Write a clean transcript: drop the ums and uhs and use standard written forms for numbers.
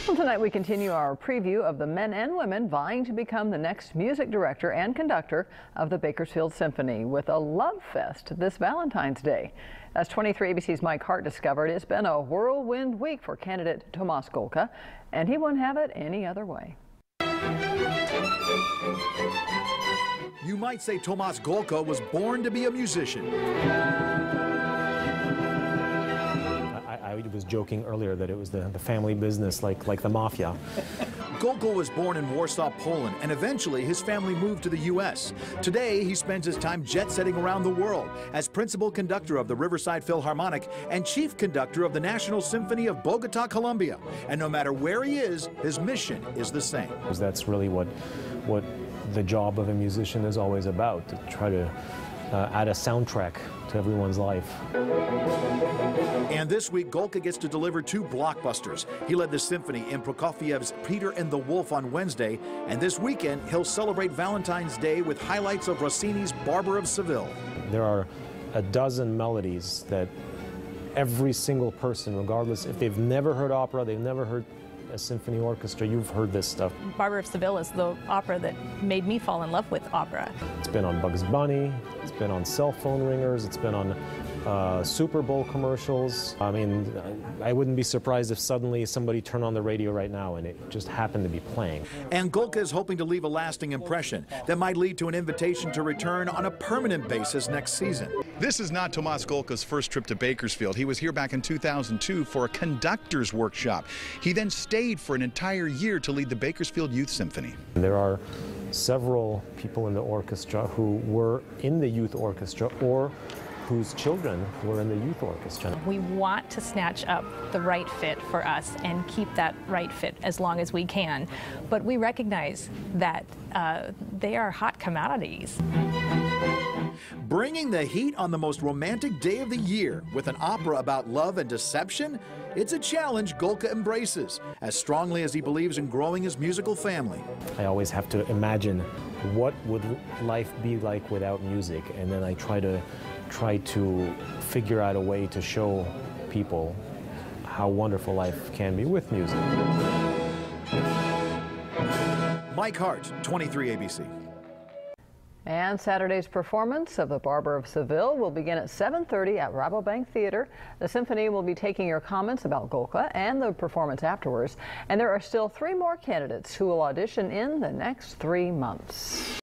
Well, tonight we continue our preview of the men and women vying to become the next music director and conductor of the Bakersfield Symphony with a love fest this Valentine's Day. As 23 ABC's Mike Hart discovered, it's been a whirlwind week for candidate Tomasz Golka, and he wouldn't have it any other way. You might say Tomasz Golka was born to be a musician. I was joking earlier that it was the family business, like the mafia. Golka was born in Warsaw, Poland, and eventually his family moved to the U.S. Today, he spends his time jet-setting around the world as principal conductor of the Riverside Philharmonic and chief conductor of the National Symphony of Bogota, Colombia. And no matter where he is, his mission is the same. That's really what the job of a musician is always about, to try to add a soundtrack to everyone's life. And this week, Golka gets to deliver two blockbusters. He led the symphony in Prokofiev's Peter and the Wolf on Wednesday, and this weekend he'll celebrate Valentine's Day with highlights of Rossini's Barber of Seville. There are a dozen melodies that every single person, regardless if they've never heard opera, they've never heard a symphony orchestra, you've heard this stuff. Barber of Seville is the opera that made me fall in love with opera. It's been on Bugs Bunny, it's been on cell phone ringers, it's been on Super Bowl commercials. I mean, I wouldn't be surprised if suddenly somebody turned on the radio right now and it just happened to be playing. And Golka is hoping to leave a lasting impression that might lead to an invitation to return on a permanent basis next season. This is not Tomasz Golka's first trip to Bakersfield. He was here back in 2002 for a conductor's workshop. He then stayed for an entire year to lead the Bakersfield Youth Symphony. There are several people in the orchestra who were in the youth orchestra or whose children were in the youth orchestra. We want to snatch up the right fit for us and keep that right fit as long as we can. But we recognize that they are hot commodities. Bringing the heat on the most romantic day of the year with an opera about love and deception, it's a challenge Golka embraces as strongly as he believes in growing his musical family. I always have to imagine what would life be like without music, and then I try to figure out a way to show people how wonderful life can be with music. Mike Hart, 23 ABC. And Saturday's performance of the Barber of Seville will begin at 7:30 at Rabobank Theater. The symphony will be taking your comments about Golka and the performance afterwards. And there are still 3 more candidates who will audition in the next 3 months.